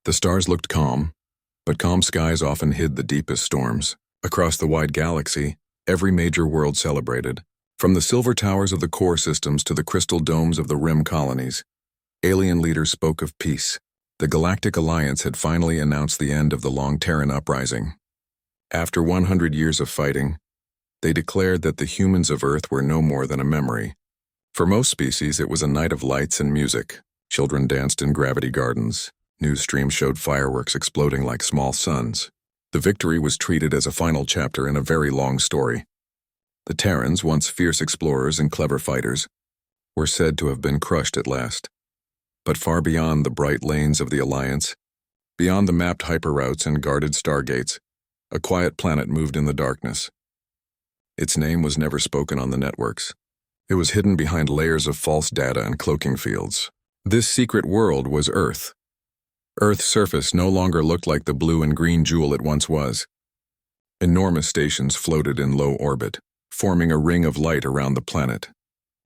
The stars looked calm, but calm skies often hid the deepest storms. Across the wide galaxy, every major world celebrated. From the silver towers of the core systems to the crystal domes of the rim colonies, alien leaders spoke of peace. The Galactic Alliance had finally announced the end of the long Terran uprising. After 100 years of fighting, they declared that the humans of Earth were no more than a memory. For most species, it was a night of lights and music. Children danced in gravity gardens. News streams showed fireworks exploding like small suns. The victory was treated as a final chapter in a very long story. The Terrans, once fierce explorers and clever fighters, were said to have been crushed at last. But far beyond the bright lanes of the Alliance, beyond the mapped hyperroutes and guarded stargates, a quiet planet moved in the darkness. Its name was never spoken on the networks. It was hidden behind layers of false data and cloaking fields. This secret world was Earth. Earth's surface no longer looked like the blue and green jewel it once was. Enormous stations floated in low orbit, forming a ring of light around the planet.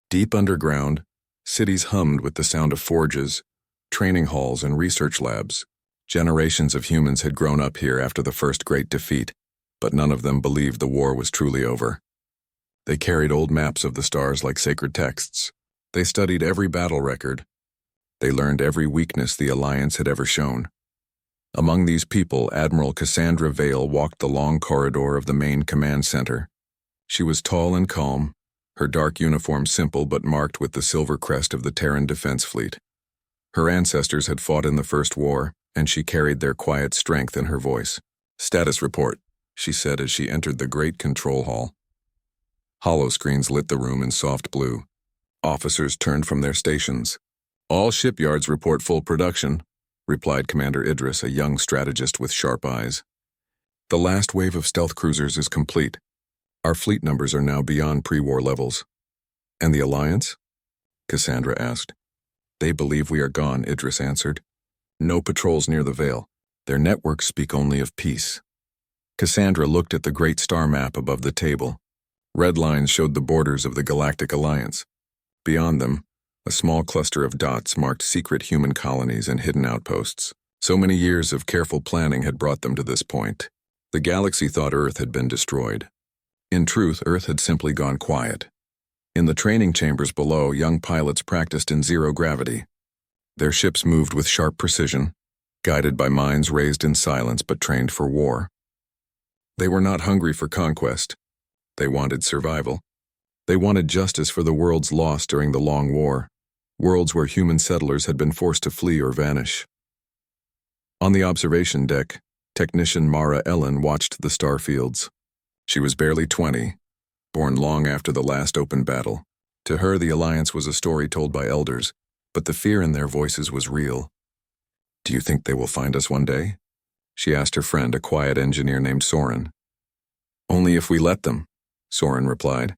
Deep underground, cities hummed with the sound of forges, training halls, and research labs. Generations of humans had grown up here after the first great defeat, but none of them believed the war was truly over. They carried old maps of the stars like sacred texts. They studied every battle record. They learned every weakness the Alliance had ever shown. Among these people, Admiral Cassandra Vale walked the long corridor of the main command center. She was tall and calm, her dark uniform simple but marked with the silver crest of the Terran Defense Fleet. Her ancestors had fought in the First War, and she carried their quiet strength in her voice. "Status report," she said as she entered the great control hall. Holoscreens lit the room in soft blue. Officers turned from their stations. "All shipyards report full production," replied Commander Idris, a young strategist with sharp eyes. "The last wave of stealth cruisers is complete. Our fleet numbers are now beyond pre-war levels." "And the Alliance?" Cassandra asked. "They believe we are gone," Idris answered. "No patrols near the Veil. Their networks speak only of peace." Cassandra looked at the great star map above the table. Red lines showed the borders of the Galactic Alliance. Beyond them, a small cluster of dots marked secret human colonies and hidden outposts. So many years of careful planning had brought them to this point. The galaxy thought Earth had been destroyed. In truth, Earth had simply gone quiet. In the training chambers below, young pilots practiced in zero gravity. Their ships moved with sharp precision, guided by minds raised in silence but trained for war. They were not hungry for conquest. They wanted survival. They wanted justice for the worlds lost during the Long War, worlds where human settlers had been forced to flee or vanish. On the observation deck, technician Mara Ellen watched the star fields. She was barely 20, born long after the last open battle. To her, the Alliance was a story told by elders, but the fear in their voices was real. "Do you think they will find us one day?" she asked her friend, a quiet engineer named Soren. "Only if we let them," Soren replied.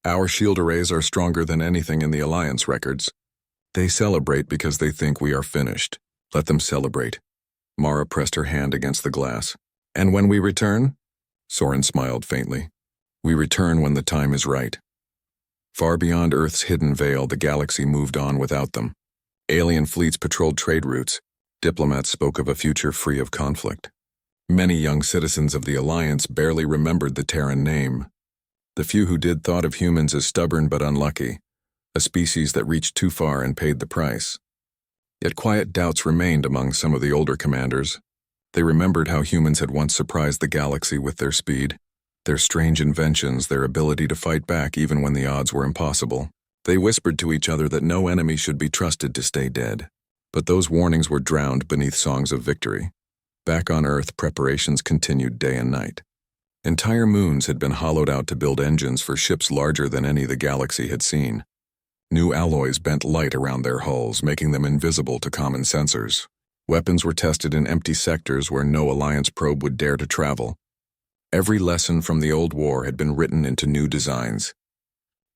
"Our shield arrays are stronger than anything in the Alliance records. They celebrate because they think we are finished. Let them celebrate." Mara pressed her hand against the glass. "And when we return?" Soren smiled faintly. "We return when the time is right." Far beyond Earth's hidden veil, the galaxy moved on without them. Alien fleets patrolled trade routes. Diplomats spoke of a future free of conflict. Many young citizens of the Alliance barely remembered the Terran name. The few who did thought of humans as stubborn but unlucky, a species that reached too far and paid the price. Yet quiet doubts remained among some of the older commanders. They remembered how humans had once surprised the galaxy with their speed, their strange inventions, their ability to fight back even when the odds were impossible. They whispered to each other that no enemy should be trusted to stay dead. But those warnings were drowned beneath songs of victory. Back on Earth, preparations continued day and night. Entire moons had been hollowed out to build engines for ships larger than any the galaxy had seen. New alloys bent light around their hulls, making them invisible to common sensors. Weapons were tested in empty sectors where no Alliance probe would dare to travel. Every lesson from the old war had been written into new designs.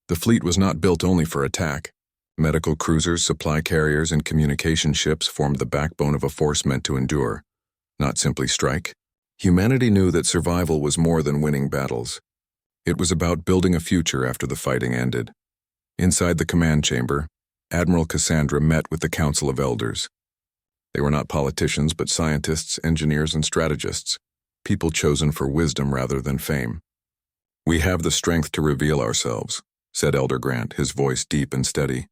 The fleet was not built only for attack. Medical cruisers, supply carriers, and communication ships formed the backbone of a force meant to endure, not simply strike. Humanity knew that survival was more than winning battles. It was about building a future after the fighting ended. Inside the command chamber, Admiral Cassandra met with the Council of Elders. They were not politicians, but scientists, engineers, and strategists, people chosen for wisdom rather than fame. "We have the strength to reveal ourselves," said Elder Grant, his voice deep and steady.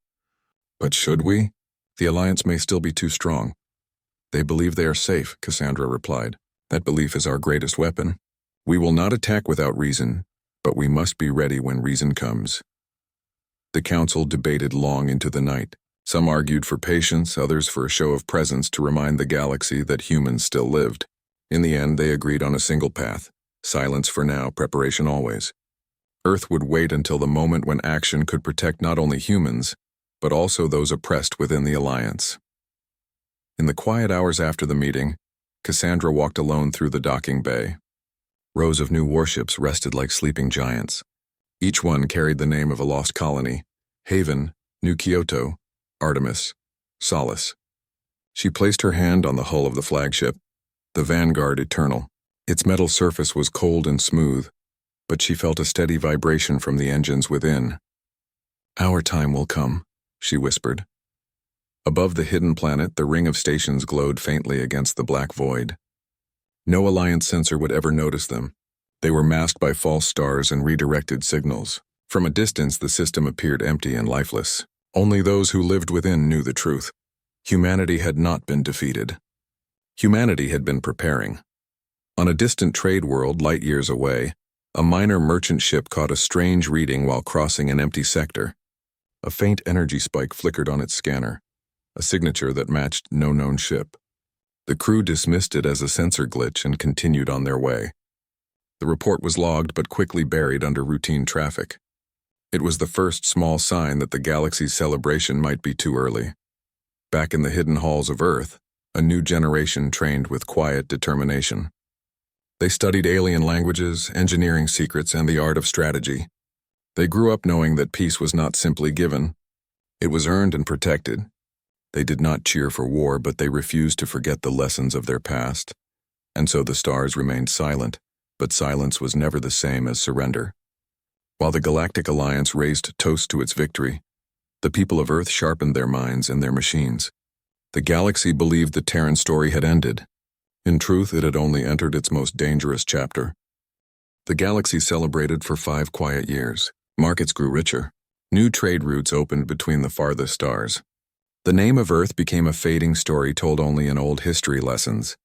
"But should we? The Alliance may still be too strong." "They believe they are safe," Cassandra replied. "That belief is our greatest weapon. We will not attack without reason, but we must be ready when reason comes." The council debated long into the night. Some argued for patience, others for a show of presence to remind the galaxy that humans still lived. In the end, they agreed on a single path: silence for now, preparation always. Earth would wait until the moment when action could protect not only humans, but also those oppressed within the Alliance. In the quiet hours after the meeting, Cassandra walked alone through the docking bay. Rows of new warships rested like sleeping giants. Each one carried the name of a lost colony: Haven, New Kyoto, Artemis, Solace. She placed her hand on the hull of the flagship, the Vanguard Eternal. Its metal surface was cold and smooth, but she felt a steady vibration from the engines within. "Our time will come," she whispered. Above the hidden planet, the ring of stations glowed faintly against the black void. No Alliance sensor would ever notice them. They were masked by false stars and redirected signals. From a distance, the system appeared empty and lifeless. Only those who lived within knew the truth. Humanity had not been defeated. Humanity had been preparing. On a distant trade world light years away, a minor merchant ship caught a strange reading while crossing an empty sector. A faint energy spike flickered on its scanner, a signature that matched no known ship. The crew dismissed it as a sensor glitch and continued on their way. The report was logged but quickly buried under routine traffic. It was the first small sign that the galaxy's celebration might be too early. Back in the hidden halls of Earth, a new generation trained with quiet determination. They studied alien languages, engineering secrets, and the art of strategy. They grew up knowing that peace was not simply given. It was earned and protected. They did not cheer for war, but they refused to forget the lessons of their past. And so the stars remained silent, but silence was never the same as surrender. While the Galactic Alliance raised toasts to its victory, the people of Earth sharpened their minds and their machines. The galaxy believed the Terran story had ended. In truth, it had only entered its most dangerous chapter. The galaxy celebrated for 5 quiet years. Markets grew richer. New trade routes opened between the farthest stars. The name of Earth became a fading story told only in old history lessons.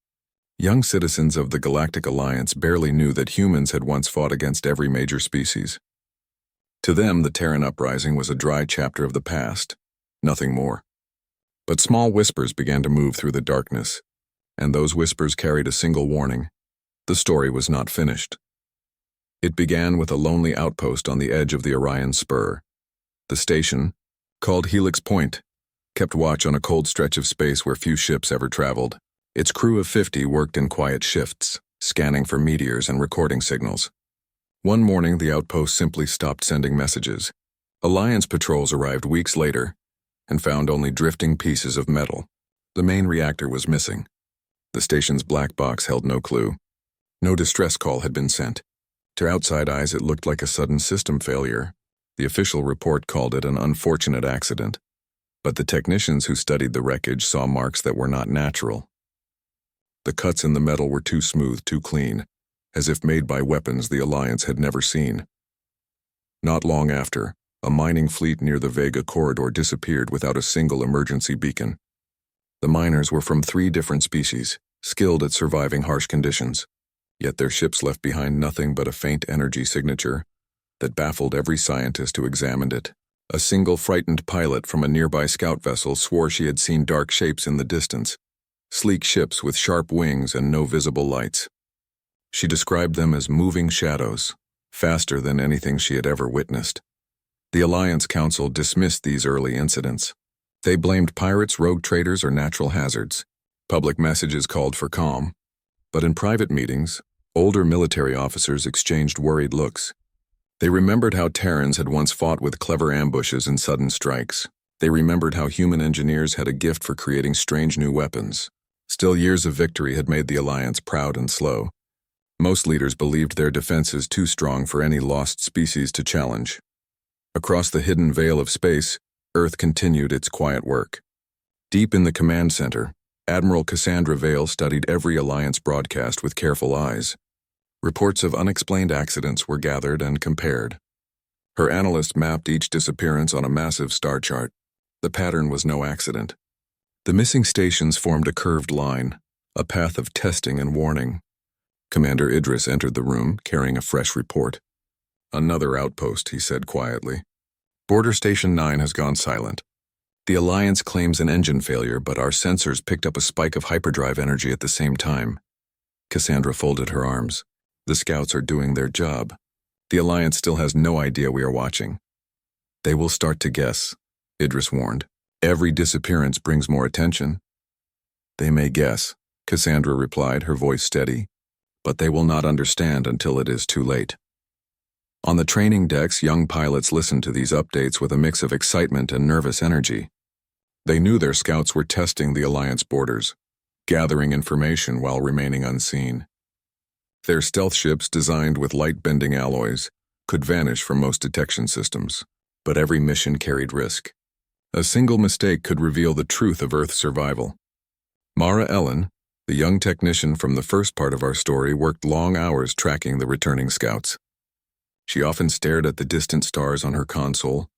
Young citizens of the Galactic Alliance barely knew that humans had once fought against every major species. To them, the Terran uprising was a dry chapter of the past, nothing more. But small whispers began to move through the darkness, and those whispers carried a single warning: the story was not finished. It began with a lonely outpost on the edge of the Orion Spur. The station, called Helix Point, kept watch on a cold stretch of space where few ships ever traveled. Its crew of 50 worked in quiet shifts, scanning for meteors and recording signals. One morning, the outpost simply stopped sending messages. Alliance patrols arrived weeks later and found only drifting pieces of metal. The main reactor was missing. The station's black box held no clue. No distress call had been sent. To outside eyes, it looked like a sudden system failure. The official report called it an unfortunate accident. But the technicians who studied the wreckage saw marks that were not natural. The cuts in the metal were too smooth, too clean, as if made by weapons the Alliance had never seen. Not long after, a mining fleet near the Vega corridor disappeared without a single emergency beacon. The miners were from 3 different species, skilled at surviving harsh conditions, yet their ships left behind nothing but a faint energy signature that baffled every scientist who examined it. A single frightened pilot from a nearby scout vessel swore she had seen dark shapes in the distance, sleek ships with sharp wings and no visible lights. She described them as moving shadows, faster than anything she had ever witnessed. The Alliance Council dismissed these early incidents. They blamed pirates, rogue traders, or natural hazards. Public messages called for calm. But in private meetings, older military officers exchanged worried looks. They remembered how Terrans had once fought with clever ambushes and sudden strikes. They remembered how human engineers had a gift for creating strange new weapons. Still, years of victory had made the Alliance proud and slow. Most leaders believed their defenses too strong for any lost species to challenge. Across the hidden veil of space, Earth continued its quiet work. Deep in the command center, Admiral Cassandra Vale studied every Alliance broadcast with careful eyes. Reports of unexplained accidents were gathered and compared. Her analyst mapped each disappearance on a massive star chart. The pattern was no accident. The missing stations formed a curved line, a path of testing and warning. Commander Idris entered the room, carrying a fresh report. "Another outpost," he said quietly. "Border Station 9 has gone silent. The Alliance claims an engine failure, but our sensors picked up a spike of hyperdrive energy at the same time." Cassandra folded her arms. "The scouts are doing their job. The Alliance still has no idea we are watching." "They will start to guess," Idris warned. "Every disappearance brings more attention." "They may guess," Cassandra replied, her voice steady, "but they will not understand until it is too late." On the training decks, young pilots listened to these updates with a mix of excitement and nervous energy. They knew their scouts were testing the Alliance borders, gathering information while remaining unseen. Their stealth ships, designed with light-bending alloys, could vanish from most detection systems, but every mission carried risk. A single mistake could reveal the truth of Earth's survival. Mara Ellen, the young technician from the first part of our story, worked long hours tracking the returning scouts. She often stared at the distant stars on her console,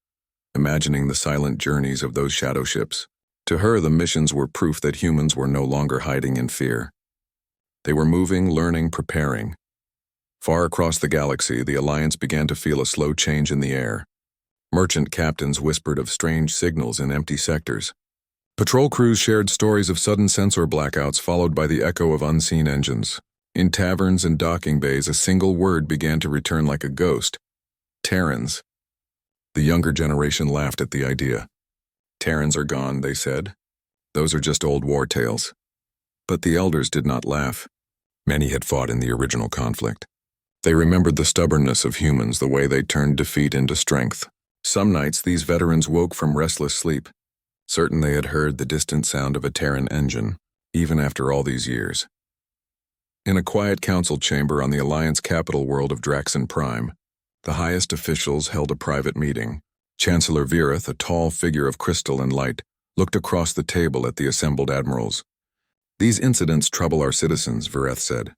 imagining the silent journeys of those shadow ships. To her, the missions were proof that humans were no longer hiding in fear. They were moving, learning, preparing. Far across the galaxy, the Alliance began to feel a slow change in the air. Merchant captains whispered of strange signals in empty sectors. Patrol crews shared stories of sudden sensor blackouts followed by the echo of unseen engines. In taverns and docking bays, a single word began to return like a ghost: Terrans. The younger generation laughed at the idea. "Terrans are gone," they said. "Those are just old war tales." But the elders did not laugh. Many had fought in the original conflict. They remembered the stubbornness of humans, the way they turned defeat into strength. Some nights these veterans woke from restless sleep, certain they had heard the distant sound of a Terran engine, even after all these years. In a quiet council chamber on the Alliance capital world of GalacticPrime, the highest officials held a private meeting. Chancellor Virith, a tall figure of crystal and light, looked across the table at the assembled admirals. "These incidents trouble our citizens," Virith said.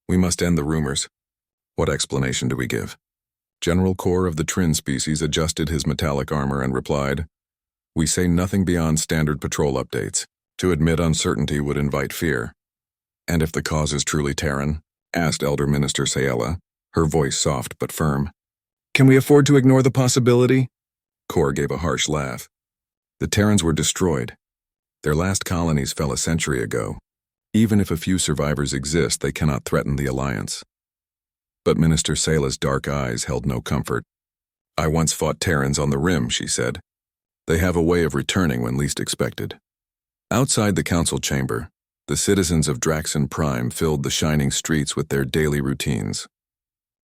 "We must end the rumors. What explanation do we give?" General Core of the Trin species adjusted his metallic armor and replied, "We say nothing beyond standard patrol updates. To admit uncertainty would invite fear." "And if the cause is truly Terran?" asked Elder Minister Sayela, her voice soft but firm. "Can we afford to ignore the possibility?" Core gave a harsh laugh. "The Terrans were destroyed. Their last colonies fell a century ago. Even if a few survivors exist, they cannot threaten the Alliance." But Minister Sayela's dark eyes held no comfort. "I once fought Terrans on the Rim," she said. "They have a way of returning when least expected." Outside the council chamber, the citizens of GalacticPrime filled the shining streets with their daily routines.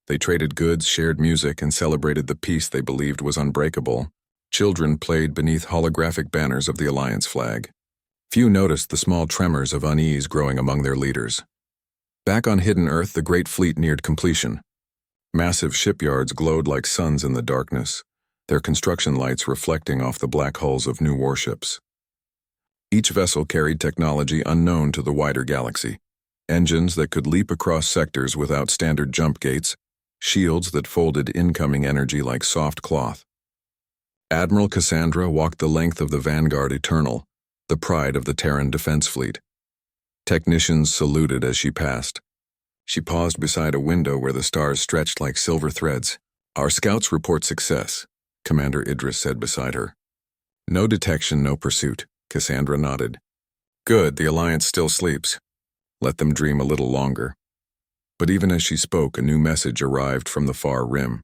They traded goods, shared music, and celebrated the peace they believed was unbreakable. Children played beneath holographic banners of the Alliance flag. Few noticed the small tremors of unease growing among their leaders. Back on Hidden Earth, the Great Fleet neared completion. Massive shipyards glowed like suns in the darkness, their construction lights reflecting off the black hulls of new warships. Each vessel carried technology unknown to the wider galaxy. Engines that could leap across sectors without standard jump gates, shields that folded incoming energy like soft cloth. Admiral Cassandra walked the length of the Vanguard Eternal, the pride of the Terran Defense Fleet. Technicians saluted as she passed. She paused beside a window where the stars stretched like silver threads. "Our scouts report success," Commander Idris said beside her. "No detection, no pursuit," Cassandra nodded. "Good, the Alliance still sleeps. Let them dream a little longer." But even as she spoke, a new message arrived from the far rim.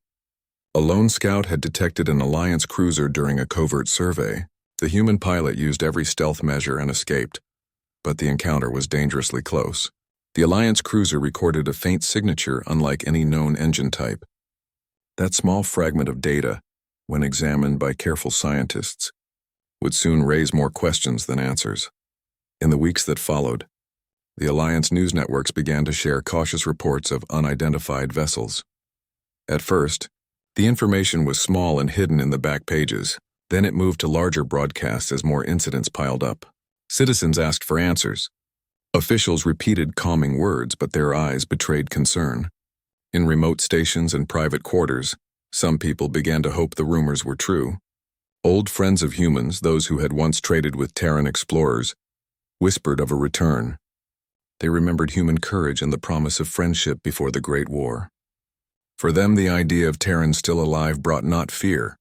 A lone scout had detected an Alliance cruiser during a covert survey. The human pilot used every stealth measure and escaped, but the encounter was dangerously close. The Alliance cruiser recorded a faint signature unlike any known engine type. That small fragment of data, when examined by careful scientists, would soon raise more questions than answers. In the weeks that followed, the Alliance news networks began to share cautious reports of unidentified vessels. At first, the information was small and hidden in the back pages. Then it moved to larger broadcasts as more incidents piled up. Citizens asked for answers. Officials repeated calming words, but their eyes betrayed concern. In remote stations and private quarters, some people began to hope the rumors were true. Old friends of humans, those who had once traded with Terran explorers, whispered of a return. They remembered human courage and the promise of friendship before the Great War. For them, the idea of Terrans still alive brought not fear,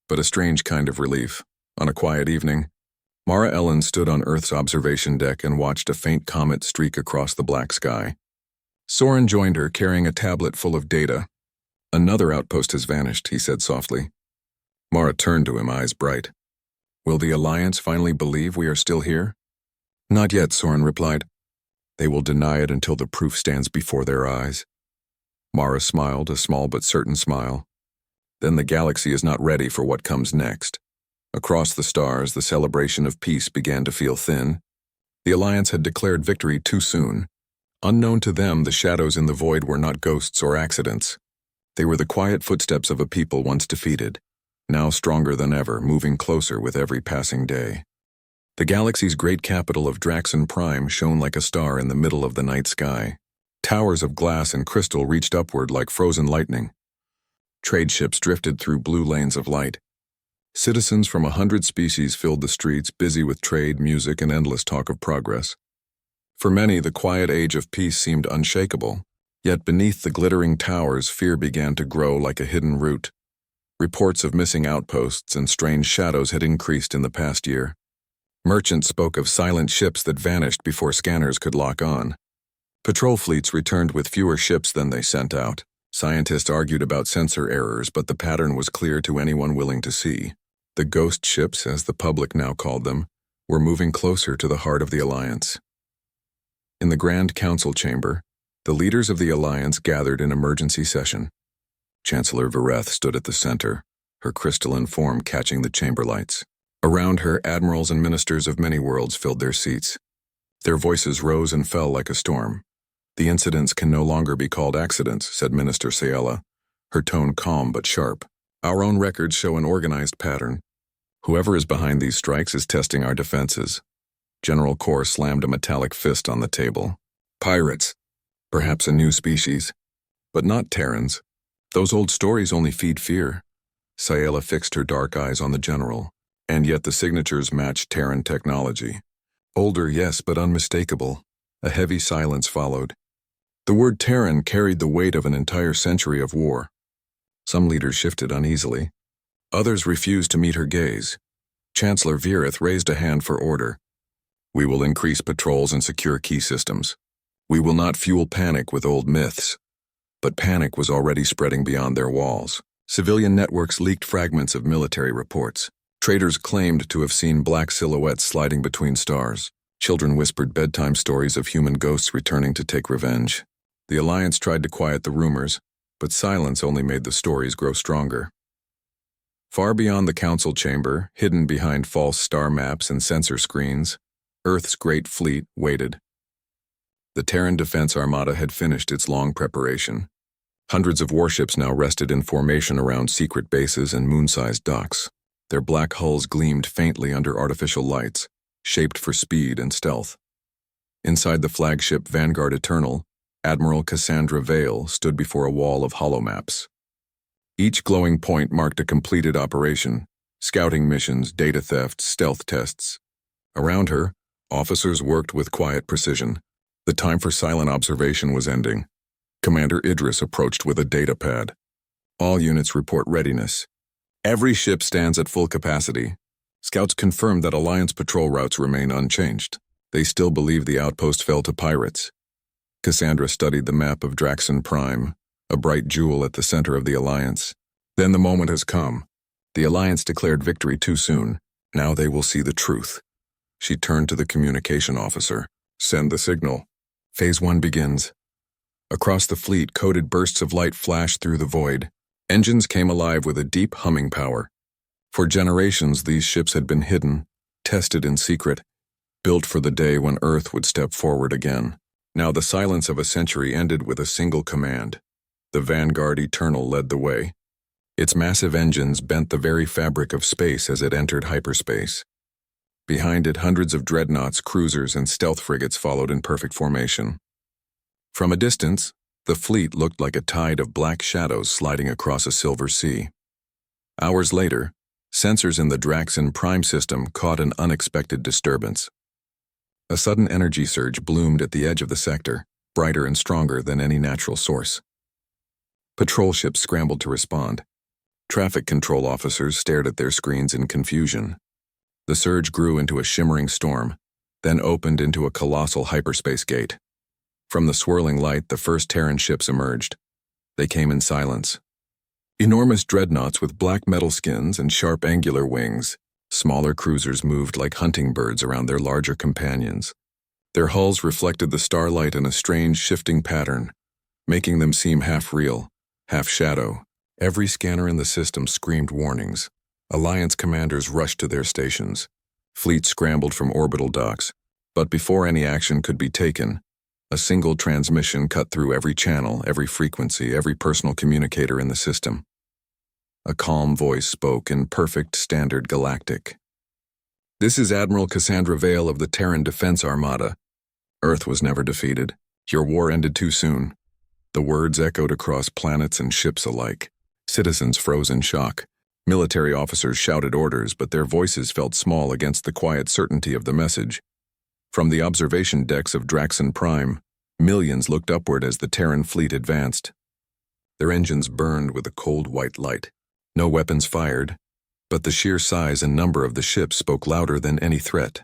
but a strange kind of relief. On a quiet evening, Mara Ellen stood on Earth's observation deck and watched a faint comet streak across the black sky. Soren joined her, carrying a tablet full of data. "Another outpost has vanished," he said softly. Mara turned to him, eyes bright. "Will the Alliance finally believe we are still here?" "Not yet," Soren replied. "They will deny it until the proof stands before their eyes." Mara smiled, a small but certain smile. "Then the galaxy is not ready for what comes next." Across the stars, the celebration of peace began to feel thin. The Alliance had declared victory too soon. Unknown to them, the shadows in the void were not ghosts or accidents. They were the quiet footsteps of a people once defeated, now stronger than ever, moving closer with every passing day. The galaxy's great capital of GalacticPrime shone like a star in the middle of the night sky. Towers of glass and crystal reached upward like frozen lightning. Trade ships drifted through blue lanes of light. Citizens from 100 species filled the streets, busy with trade, music, and endless talk of progress. For many, the quiet age of peace seemed unshakable, yet beneath the glittering towers, fear began to grow like a hidden root. Reports of missing outposts and strange shadows had increased in the past year. Merchants spoke of silent ships that vanished before scanners could lock on. Patrol fleets returned with fewer ships than they sent out. Scientists argued about sensor errors, but the pattern was clear to anyone willing to see. The ghost ships, as the public now called them, were moving closer to the heart of the Alliance. In the Grand Council chamber, the leaders of the Alliance gathered in emergency session. Chancellor Vareth stood at the center, her crystalline form catching the chamber lights. Around her, admirals and ministers of many worlds filled their seats. Their voices rose and fell like a storm. "The incidents can no longer be called accidents," said Minister Sayela, her tone calm but sharp. "Our own records show an organized pattern. Whoever is behind these strikes is testing our defenses." General Kor slammed a metallic fist on the table. "Pirates. Perhaps a new species. But not Terrans. Those old stories only feed fear." Sayela fixed her dark eyes on the general, and yet the signatures matched Terran technology. "Older, yes, but unmistakable." A heavy silence followed. The word Terran carried the weight of an entire century of war. Some leaders shifted uneasily. Others refused to meet her gaze. Chancellor Vareth raised a hand for order. "We will increase patrols and secure key systems. We will not fuel panic with old myths." But panic was already spreading beyond their walls. Civilian networks leaked fragments of military reports. Traders claimed to have seen black silhouettes sliding between stars. Children whispered bedtime stories of human ghosts returning to take revenge. The Alliance tried to quiet the rumors, but silence only made the stories grow stronger. Far beyond the council chamber, hidden behind false star maps and sensor screens, Earth's great fleet waited. The Terran Defense Armada had finished its long preparation. Hundreds of warships now rested in formation around secret bases and moon-sized docks. Their black hulls gleamed faintly under artificial lights, shaped for speed and stealth. Inside the flagship Vanguard Eternal, Admiral Cassandra Vale stood before a wall of holomaps. Each glowing point marked a completed operation: scouting missions, data theft, stealth tests. Around her, officers worked with quiet precision. The time for silent observation was ending. Commander Idris approached with a data pad. "All units report readiness. Every ship stands at full capacity." Scouts confirmed that Alliance patrol routes remain unchanged. They still believe the outpost fell to pirates. Cassandra studied the map of GalacticPrime, a bright jewel at the center of the Alliance. "Then the moment has come. The Alliance declared victory too soon. Now they will see the truth." She turned to the communication officer. "Send the signal. Phase 1 begins." Across the fleet, coded bursts of light flashed through the void. Engines came alive with a deep humming power. For generations, these ships had been hidden, tested in secret, built for the day when Earth would step forward again. Now the silence of a century ended with a single command. The Vanguard Eternal led the way. Its massive engines bent the very fabric of space as it entered hyperspace. Behind it, hundreds of dreadnoughts, cruisers, and stealth frigates followed in perfect formation. From a distance, the fleet looked like a tide of black shadows sliding across a silver sea. Hours later, sensors in the GalacticPrime system caught an unexpected disturbance. A sudden energy surge bloomed at the edge of the sector, brighter and stronger than any natural source. Patrol ships scrambled to respond. Traffic control officers stared at their screens in confusion. The surge grew into a shimmering storm, then opened into a colossal hyperspace gate. From the swirling light, the first Terran ships emerged. They came in silence. Enormous dreadnoughts with black metal skins and sharp angular wings, smaller cruisers moved like hunting birds around their larger companions. Their hulls reflected the starlight in a strange shifting pattern, making them seem half real, half shadow. Every scanner in the system screamed warnings. Alliance commanders rushed to their stations. Fleets scrambled from orbital docks, but before any action could be taken, a single transmission cut through every channel, every frequency, every personal communicator in the system. A calm voice spoke in perfect standard Galactic. "This is Admiral Cassandra Vale of the Terran Defense Armada. Earth was never defeated. Your war ended too soon." The words echoed across planets and ships alike. Citizens froze in shock. Military officers shouted orders, but their voices felt small against the quiet certainty of the message. From the observation decks of GalacticPrime, millions looked upward as the Terran fleet advanced. Their engines burned with a cold white light. No weapons fired, but the sheer size and number of the ships spoke louder than any threat.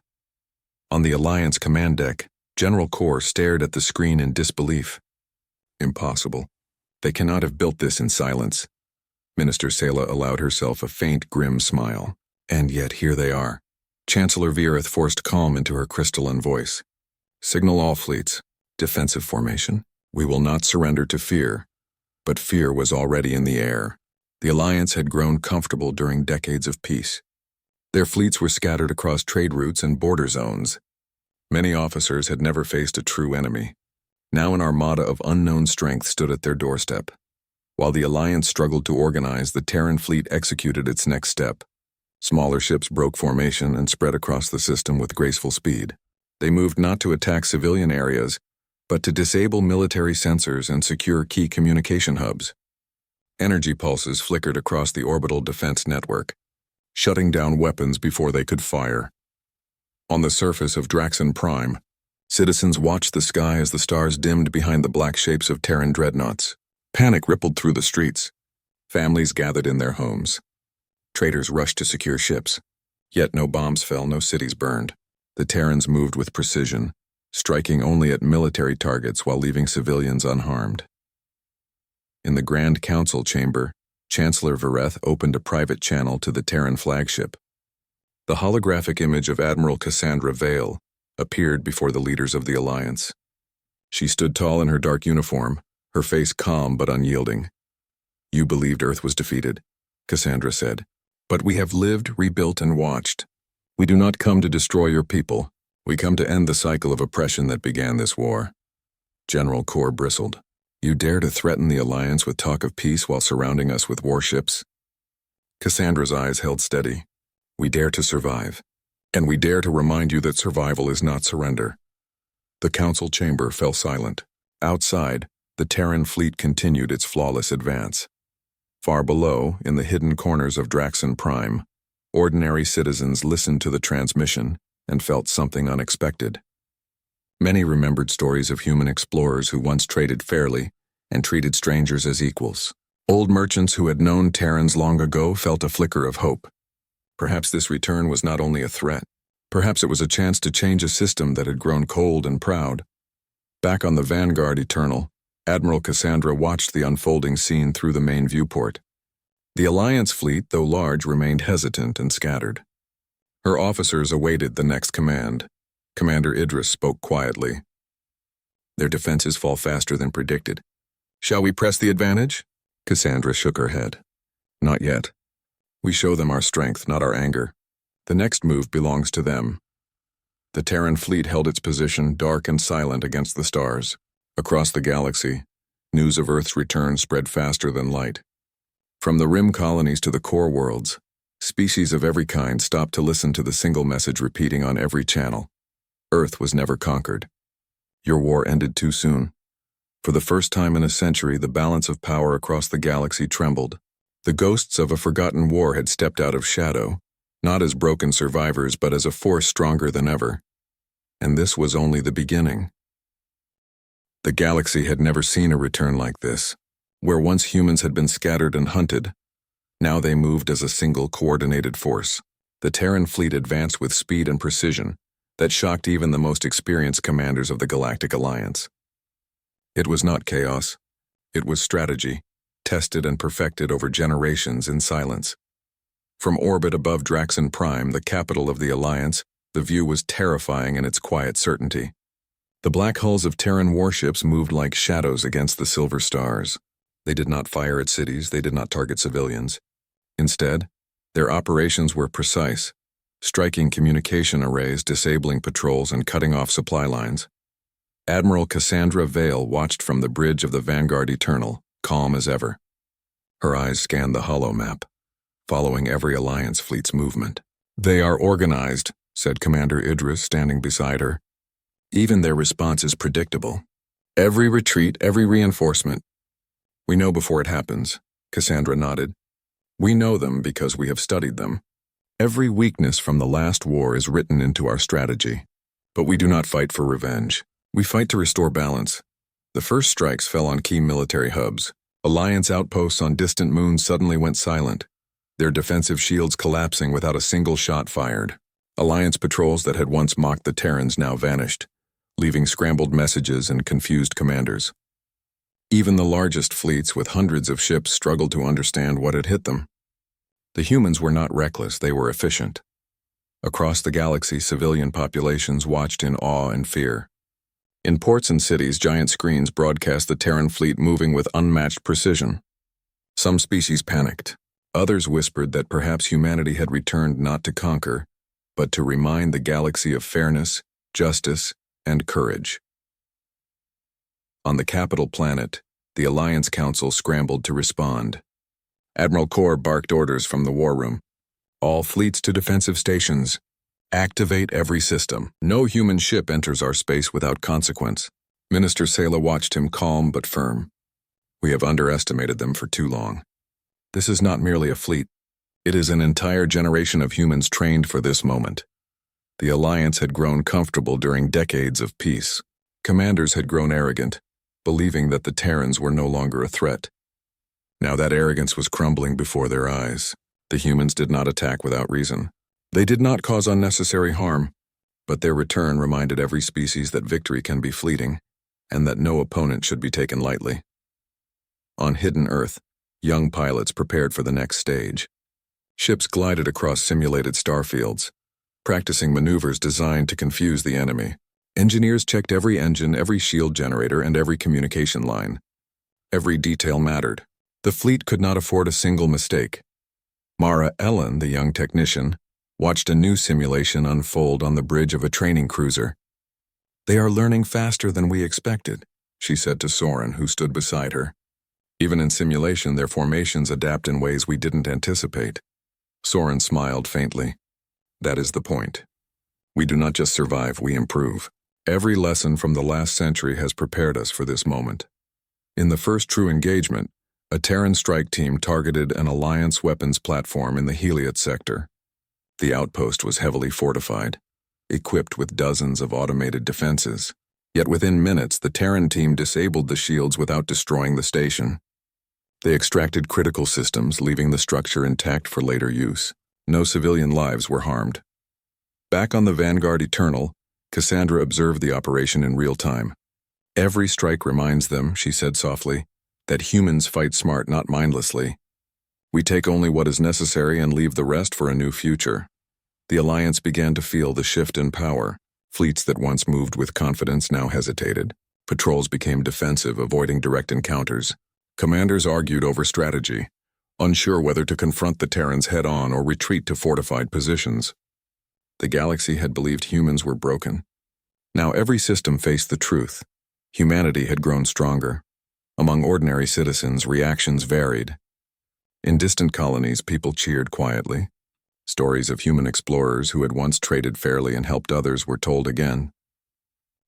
On the Alliance command deck, General Kor stared at the screen in disbelief. Impossible. They cannot have built this in silence. Minister Sela allowed herself a faint, grim smile. And yet here they are. Chancellor Vierith forced calm into her crystalline voice. "Signal all fleets. Defensive formation. We will not surrender to fear." But fear was already in the air. The Alliance had grown comfortable during decades of peace. Their fleets were scattered across trade routes and border zones. Many officers had never faced a true enemy. Now an armada of unknown strength stood at their doorstep. While the Alliance struggled to organize, the Terran fleet executed its next step. Smaller ships broke formation and spread across the system with graceful speed. They moved not to attack civilian areas, but to disable military sensors and secure key communication hubs. Energy pulses flickered across the orbital defense network, shutting down weapons before they could fire. On the surface of GalacticPrime, citizens watched the sky as the stars dimmed behind the black shapes of Terran dreadnoughts. Panic rippled through the streets. Families gathered in their homes. Traders rushed to secure ships. Yet no bombs fell, no cities burned. The Terrans moved with precision, striking only at military targets while leaving civilians unharmed. In the Grand Council chamber, Chancellor Vierith opened a private channel to the Terran flagship. The holographic image of Admiral Cassandra Vale appeared before the leaders of the Alliance. She stood tall in her dark uniform, her face calm but unyielding. "You believed Earth was defeated," Cassandra said. "But we have lived, rebuilt, and watched. We do not come to destroy your people. We come to end the cycle of oppression that began this war." General Kor bristled. "You dare to threaten the Alliance with talk of peace while surrounding us with warships?" Cassandra's eyes held steady. "We dare to survive. And we dare to remind you that survival is not surrender." The council chamber fell silent. Outside, the Terran fleet continued its flawless advance. Far below, in the hidden corners of GalacticPrime, ordinary citizens listened to the transmission and felt something unexpected. Many remembered stories of human explorers who once traded fairly and treated strangers as equals. Old merchants who had known Terrans long ago felt a flicker of hope. Perhaps this return was not only a threat. Perhaps it was a chance to change a system that had grown cold and proud. Back on the Vanguard Eternal, Admiral Cassandra watched the unfolding scene through the main viewport. The Alliance fleet, though large, remained hesitant and scattered. Her officers awaited the next command. Commander Idris spoke quietly. "Their defenses fall faster than predicted. Shall we press the advantage?" Cassandra shook her head. "Not yet. We show them our strength, not our anger. The next move belongs to them." The Terran fleet held its position, dark and silent against the stars. Across the galaxy, news of Earth's return spread faster than light. From the rim colonies to the core worlds, Species of every kind stopped to listen to the single message repeating on every channel. Earth was never conquered. Your war ended too soon. For the first time in a century, the balance of power across the galaxy trembled. The ghosts of a forgotten war had stepped out of shadow, not as broken survivors, but as a force stronger than ever. And this was only the beginning. The galaxy had never seen a return like this. Where once humans had been scattered and hunted, now they moved as a single coordinated force. The Terran fleet advanced with speed and precision that shocked even the most experienced commanders of the Galactic Alliance. It was not chaos. It was strategy, tested and perfected over generations in silence. From orbit above Draxon Prime, the capital of the Alliance, the view was terrifying in its quiet certainty. The black hulls of Terran warships moved like shadows against the silver stars. They did not fire at cities, they did not target civilians. Instead, their operations were precise, striking communication arrays, disabling patrols, and cutting off supply lines. Admiral Cassandra Vale watched from the bridge of the Vanguard Eternal, calm as ever. Her eyes scanned the holo map, following every Alliance fleet's movement. "They are organized," said Commander Idris, standing beside her. "Even their response is predictable. Every retreat, every reinforcement. We know before it happens," Cassandra nodded. "We know them because we have studied them. Every weakness from the last war is written into our strategy. But we do not fight for revenge. We fight to restore balance." The first strikes fell on key military hubs. Alliance outposts on distant moons suddenly went silent, their defensive shields collapsing without a single shot fired. Alliance patrols that had once mocked the Terrans now vanished, leaving scrambled messages and confused commanders. Even the largest fleets with hundreds of ships struggled to understand what had hit them. The humans were not reckless, they were efficient. Across the galaxy, civilian populations watched in awe and fear. In ports and cities, giant screens broadcast the Terran fleet moving with unmatched precision. Some species panicked. Others whispered that perhaps humanity had returned not to conquer, but to remind the galaxy of fairness, justice, and courage. On the capital planet, the Alliance Council scrambled to respond. Admiral Kor barked orders from the war room. "All fleets to defensive stations. Activate every system. No human ship enters our space without consequence." Minister Sela watched him, calm but firm. "We have underestimated them for too long. This is not merely a fleet. It is an entire generation of humans trained for this moment." The Alliance had grown comfortable during decades of peace. Commanders had grown arrogant, believing that the Terrans were no longer a threat. Now that arrogance was crumbling before their eyes. The humans did not attack without reason. They did not cause unnecessary harm, but their return reminded every species that victory can be fleeting, and that no opponent should be taken lightly. On hidden Earth, young pilots prepared for the next stage. Ships glided across simulated starfields, practicing maneuvers designed to confuse the enemy. Engineers checked every engine, every shield generator, and every communication line. Every detail mattered. The fleet could not afford a single mistake. Mara Ellen, the young technician, watched a new simulation unfold on the bridge of a training cruiser. "They are learning faster than we expected," she said to Soren, who stood beside her. "Even in simulation, their formations adapt in ways we didn't anticipate." Soren smiled faintly. "That is the point. We do not just survive, we improve. Every lesson from the last century has prepared us for this moment." In the first true engagement, a Terran strike team targeted an Alliance weapons platform in the Heliot sector. The outpost was heavily fortified, equipped with dozens of automated defenses. Yet within minutes, the Terran team disabled the shields without destroying the station. They extracted critical systems, leaving the structure intact for later use. No civilian lives were harmed. Back on the Vanguard Eternal, Cassandra observed the operation in real time. "Every strike reminds them," she said softly, "that humans fight smart, not mindlessly. We take only what is necessary and leave the rest for a new future." The Alliance began to feel the shift in power. Fleets that once moved with confidence now hesitated. Patrols became defensive, avoiding direct encounters. Commanders argued over strategy, unsure whether to confront the Terrans head-on or retreat to fortified positions. The galaxy had believed humans were broken. Now every system faced the truth. Humanity had grown stronger. Among ordinary citizens, reactions varied. In distant colonies, people cheered quietly. Stories of human explorers who had once traded fairly and helped others were told again.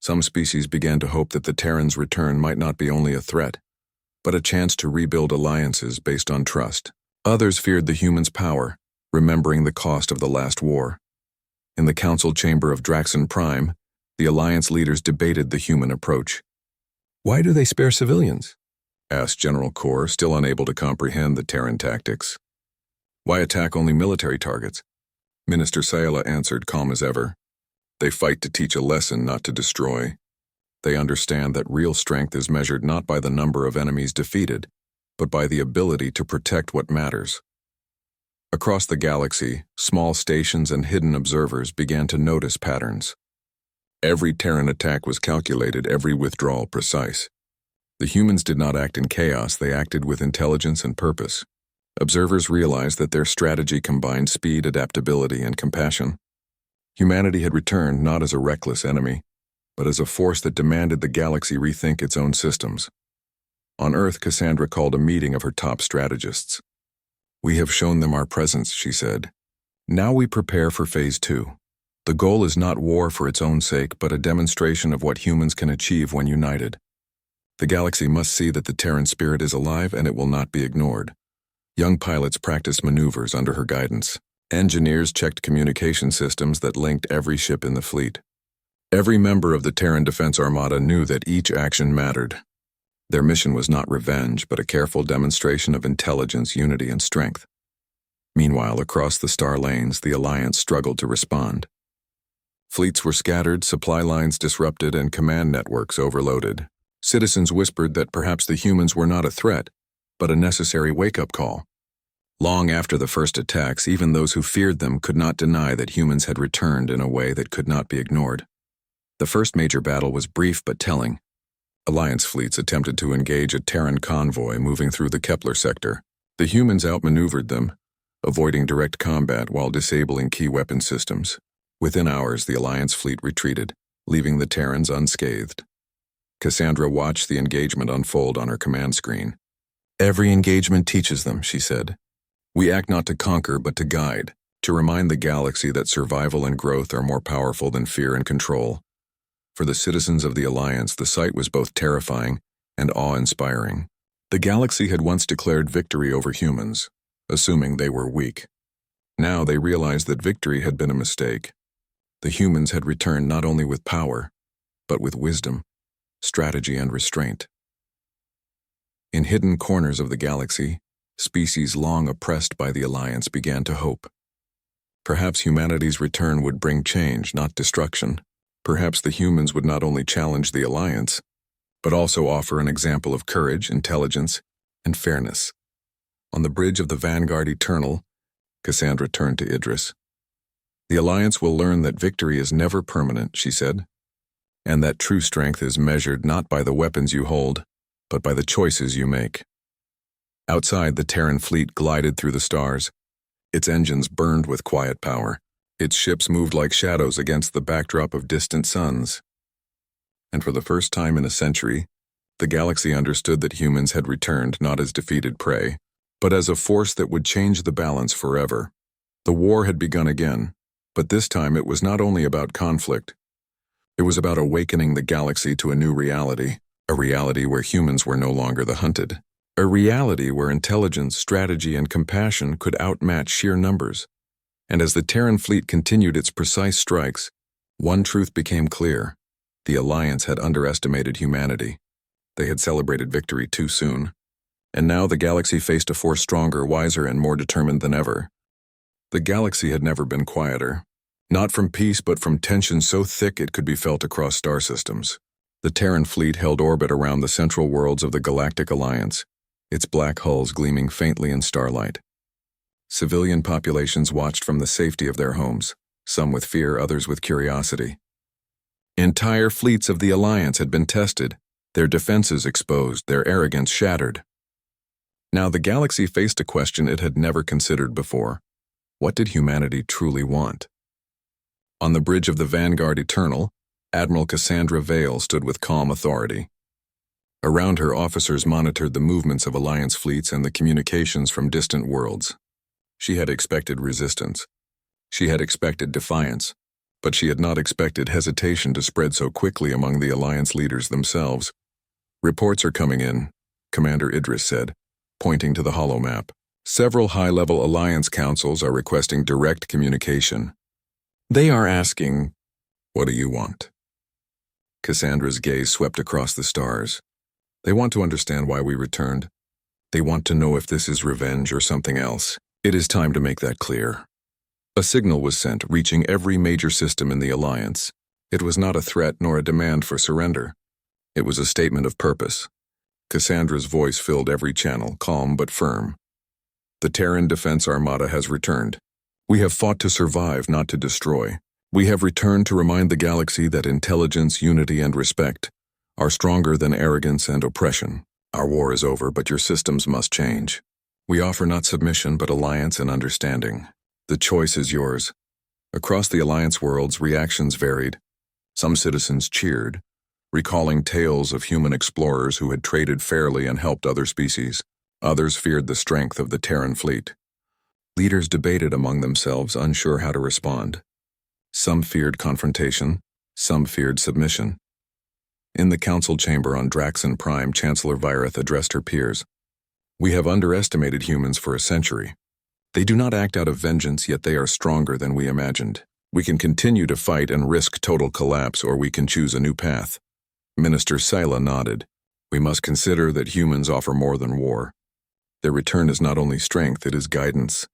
Some species began to hope that the Terrans' return might not be only a threat, but a chance to rebuild alliances based on trust. Others feared the humans' power, remembering the cost of the last war. In the council chamber of DraxonPrime, the Alliance leaders debated the human approach. "Why do they spare civilians?" asked General Kor, still unable to comprehend the Terran tactics. "Why attack only military targets?" Minister Sayala answered, calm as ever. "They fight to teach a lesson, not to destroy. They understand that real strength is measured not by the number of enemies defeated, but by the ability to protect what matters." Across the galaxy, small stations and hidden observers began to notice patterns. Every Terran attack was calculated, every withdrawal precise. The humans did not act in chaos, they acted with intelligence and purpose. Observers realized that their strategy combined speed, adaptability, and compassion. Humanity had returned not as a reckless enemy, but as a force that demanded the galaxy rethink its own systems. On Earth, Cassandra called a meeting of her top strategists. "We have shown them our presence," she said. "Now we prepare for Phase 2. The goal is not war for its own sake, but a demonstration of what humans can achieve when united. The galaxy must see that the Terran spirit is alive and it will not be ignored." Young pilots practiced maneuvers under her guidance. Engineers checked communication systems that linked every ship in the fleet. Every member of the Terran Defense Armada knew that each action mattered. Their mission was not revenge, but a careful demonstration of intelligence, unity, and strength. Meanwhile, across the star lanes, the Alliance struggled to respond. Fleets were scattered, supply lines disrupted, and command networks overloaded. Citizens whispered that perhaps the humans were not a threat, but a necessary wake-up call. Long after the first attacks, even those who feared them could not deny that humans had returned in a way that could not be ignored. The first major battle was brief but telling. Alliance fleets attempted to engage a Terran convoy moving through the Kepler sector. The humans outmaneuvered them, avoiding direct combat while disabling key weapon systems. Within hours, the Alliance fleet retreated, leaving the Terrans unscathed. Cassandra watched the engagement unfold on her command screen. "Every engagement teaches them," she said. "We act not to conquer, but to guide, to remind the galaxy that survival and growth are more powerful than fear and control." For the citizens of the Alliance, the sight was both terrifying and awe-inspiring. The galaxy had once declared victory over humans, assuming they were weak. Now they realized that victory had been a mistake. The humans had returned not only with power, but with wisdom, strategy, and restraint. In hidden corners of the galaxy, species long oppressed by the Alliance began to hope. Perhaps humanity's return would bring change, not destruction. Perhaps the humans would not only challenge the Alliance, but also offer an example of courage, intelligence, and fairness. On the bridge of the Vanguard Eternal, Cassandra turned to Idris. "The Alliance will learn that victory is never permanent," she said, "and that true strength is measured not by the weapons you hold, but by the choices you make." Outside, the Terran fleet glided through the stars. Its engines burned with quiet power. Its ships moved like shadows against the backdrop of distant suns. And for the first time in a century, the galaxy understood that humans had returned not as defeated prey, but as a force that would change the balance forever. The war had begun again, but this time it was not only about conflict. It was about awakening the galaxy to a new reality, a reality where humans were no longer the hunted, a reality where intelligence, strategy, and compassion could outmatch sheer numbers. And as the Terran fleet continued its precise strikes, one truth became clear. The Alliance had underestimated humanity. They had celebrated victory too soon. And now the galaxy faced a force stronger, wiser, and more determined than ever. The galaxy had never been quieter. Not from peace, but from tension so thick it could be felt across star systems. The Terran fleet held orbit around the central worlds of the Galactic Alliance, its black hulls gleaming faintly in starlight. Civilian populations watched from the safety of their homes, some with fear, others with curiosity. Entire fleets of the Alliance had been tested, their defenses exposed, their arrogance shattered. Now the galaxy faced a question it had never considered before. What did humanity truly want? On the bridge of the Vanguard Eternal, Admiral Cassandra Vale stood with calm authority. Around her, officers monitored the movements of Alliance fleets and the communications from distant worlds. She had expected resistance, She had expected defiance, but she had not expected hesitation to spread so quickly among the Alliance leaders themselves. "Reports are coming in," Commander Idris said, pointing to the holomap. "Several high-level Alliance councils are requesting direct communication. They are asking, 'What do you want?'" Cassandra's gaze swept across the stars. "They want to understand why we returned. They want to know if this is revenge or something else. It is time to make that clear." A signal was sent, reaching every major system in the Alliance. It was not a threat nor a demand for surrender. It was a statement of purpose. Cassandra's voice filled every channel, calm but firm. "The Terran Defense Armada has returned. We have fought to survive, not to destroy. We have returned to remind the galaxy that intelligence, unity, and respect are stronger than arrogance and oppression. Our war is over, but your systems must change. We offer not submission, but alliance and understanding. The choice is yours." Across the Alliance worlds, reactions varied. Some citizens cheered, recalling tales of human explorers who had traded fairly and helped other species. Others feared the strength of the Terran fleet. Leaders debated among themselves, unsure how to respond. Some feared confrontation, some feared submission. In the council chamber on Draxon Prime, Chancellor Virith addressed her peers. "We have underestimated humans for a century. They do not act out of vengeance, yet they are stronger than we imagined. We can continue to fight and risk total collapse, or we can choose a new path." Minister Sila nodded. "We must consider that humans offer more than war. Their return is not only strength, it is guidance.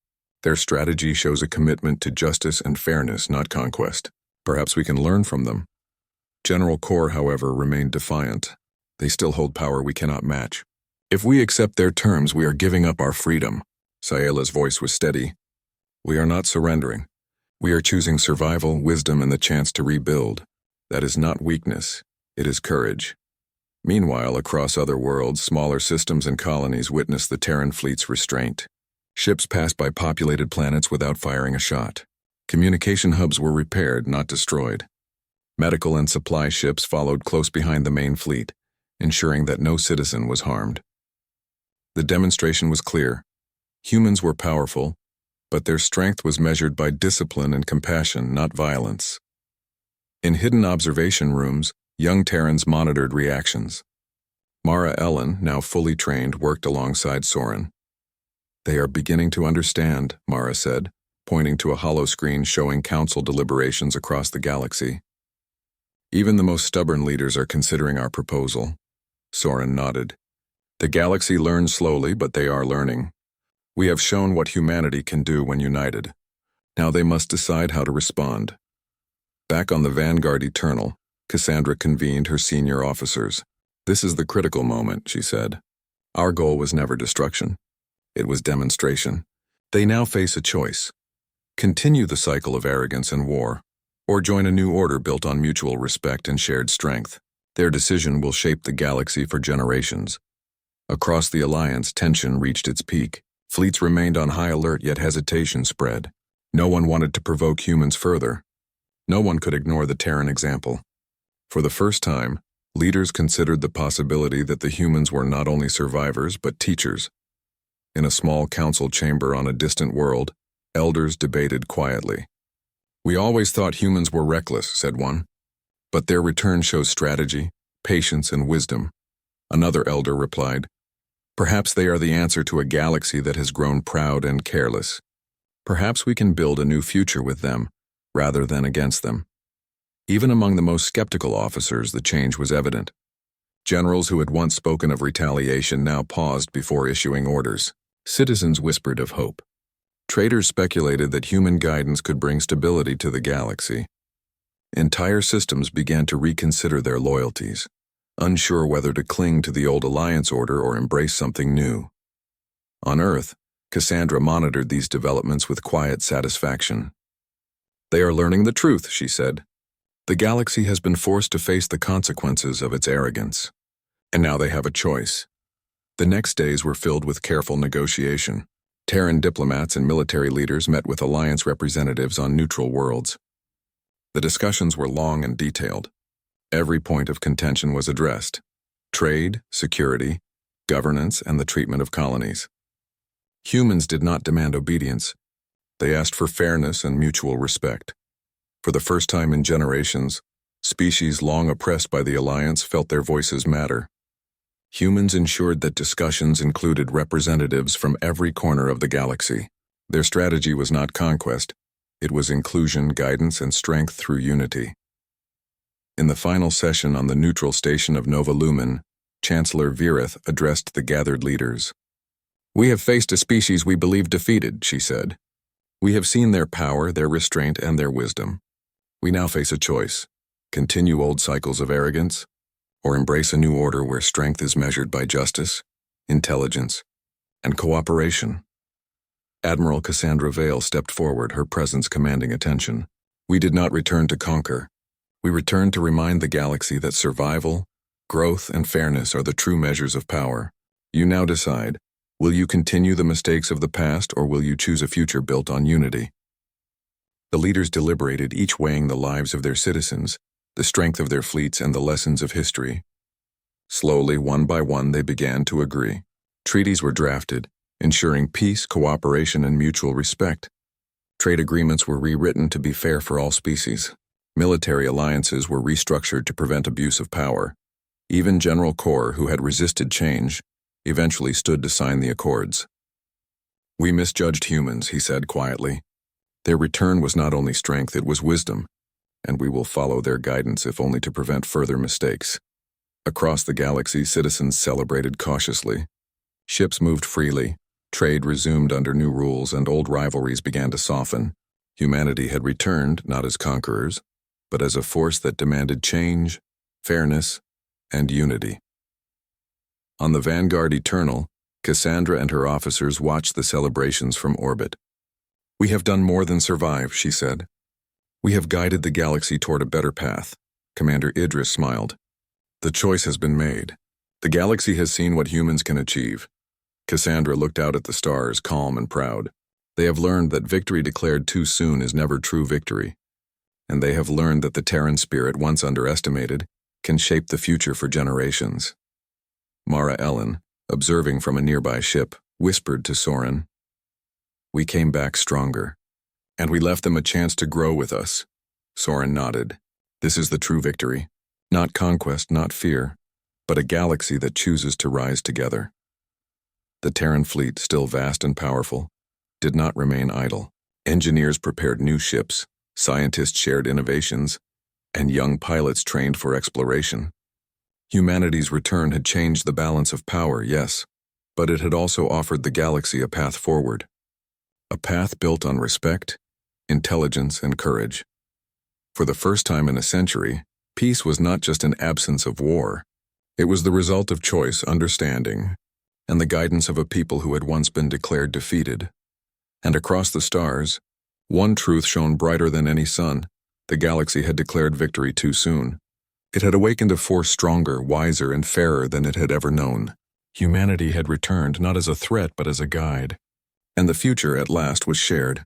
Their strategy shows a commitment to justice and fairness, not conquest. Perhaps we can learn from them." General Kor, however, remained defiant. "They still hold power we cannot match. If we accept their terms, we are giving up our freedom." Sayela's voice was steady. "We are not surrendering. We are choosing survival, wisdom, and the chance to rebuild. That is not weakness, it is courage." Meanwhile, across other worlds, smaller systems and colonies witnessed the Terran fleet's restraint. Ships passed by populated planets without firing a shot. Communication hubs were repaired, not destroyed. Medical and supply ships followed close behind the main fleet, ensuring that no citizen was harmed. The demonstration was clear. Humans were powerful, but their strength was measured by discipline and compassion, not violence. In hidden observation rooms, young Terrans monitored reactions. Mara Ellen, now fully trained, worked alongside Soren. "They are beginning to understand," Mara said, pointing to a holoscreen showing council deliberations across the galaxy. "Even the most stubborn leaders are considering our proposal." Soren nodded. "The galaxy learns slowly, but they are learning. We have shown what humanity can do when united. Now they must decide how to respond." Back on the Vanguard Eternal, Cassandra convened her senior officers. "This is the critical moment," she said. "Our goal was never destruction. It was demonstration. They now face a choice. Continue the cycle of arrogance and war, or join a new order built on mutual respect and shared strength. Their decision will shape the galaxy for generations." Across the Alliance, tension reached its peak. Fleets remained on high alert, yet hesitation spread. No one wanted to provoke humans further. No one could ignore the Terran example. For the first time, leaders considered the possibility that the humans were not only survivors but teachers. In a small council chamber on a distant world, elders debated quietly. "We always thought humans were reckless," said one. "But their return shows strategy, patience, and wisdom." Another elder replied, "Perhaps they are the answer to a galaxy that has grown proud and careless. Perhaps we can build a new future with them, rather than against them." Even among the most skeptical officers, the change was evident. Generals who had once spoken of retaliation now paused before issuing orders. Citizens whispered of hope. Traders speculated that human guidance could bring stability to the galaxy. Entire systems began to reconsider their loyalties, unsure whether to cling to the old Alliance order or embrace something new. On Earth, Cassandra monitored these developments with quiet satisfaction. "They are learning the truth," she said. "The galaxy has been forced to face the consequences of its arrogance. And now they have a choice." The next days were filled with careful negotiation. Terran diplomats and military leaders met with Alliance representatives on neutral worlds. The discussions were long and detailed. Every point of contention was addressed: trade, security, governance, and the treatment of colonies. Humans did not demand obedience. They asked for fairness and mutual respect. For the first time in generations, species long oppressed by the Alliance felt their voices matter. Humans ensured that discussions included representatives from every corner of the galaxy. Their strategy was not conquest, it was inclusion, guidance, and strength through unity. In the final session on the neutral station of Nova Lumen, Chancellor Virith addressed the gathered leaders. "We have faced a species we believed defeated," she said. "We have seen their power, their restraint, and their wisdom. We now face a choice: continue old cycles of arrogance, or embrace a new order where strength is measured by justice, intelligence, and cooperation." Admiral Cassandra Vale stepped forward, her presence commanding attention. "We did not return to conquer. We returned to remind the galaxy that survival, growth, and fairness are the true measures of power. You now decide, will you continue the mistakes of the past, or will you choose a future built on unity?" The leaders deliberated, each weighing the lives of their citizens, the strength of their fleets, and the lessons of history. Slowly, one by one, they began to agree. Treaties were drafted, ensuring peace, cooperation, and mutual respect. Trade agreements were rewritten to be fair for all species. Military alliances were restructured to prevent abuse of power. Even General Kor, who had resisted change, eventually stood to sign the accords. "We misjudged humans," he said quietly. "Their return was not only strength, it was wisdom, and we will follow their guidance if only to prevent further mistakes." Across the galaxy, citizens celebrated cautiously. Ships moved freely, trade resumed under new rules, and old rivalries began to soften. Humanity had returned, not as conquerors, but as a force that demanded change, fairness, and unity. On the Vanguard Eternal, Cassandra and her officers watched the celebrations from orbit. "We have done more than survive," she said. "We have guided the galaxy toward a better path." Commander Idris smiled. "The choice has been made. The galaxy has seen what humans can achieve." Cassandra looked out at the stars, calm and proud. "They have learned that victory declared too soon is never true victory. And they have learned that the Terran spirit, once underestimated, can shape the future for generations." Mara Ellen, observing from a nearby ship, whispered to Soren, "We came back stronger, and we left them a chance to grow with us." Soren nodded. "This is the true victory. Not conquest, not fear, but a galaxy that chooses to rise together." The Terran fleet, still vast and powerful, did not remain idle. Engineers prepared new ships, scientists shared innovations, and young pilots trained for exploration. Humanity's return had changed the balance of power, yes, but it had also offered the galaxy a path forward. A path built on respect, intelligence, and courage. For the first time in a century, peace was not just an absence of war. It was the result of choice, understanding, and the guidance of a people who had once been declared defeated. And across the stars, one truth shone brighter than any sun: the galaxy had declared victory too soon. It had awakened a force stronger, wiser, and fairer than it had ever known. Humanity had returned not as a threat but as a guide. And the future, at last, was shared.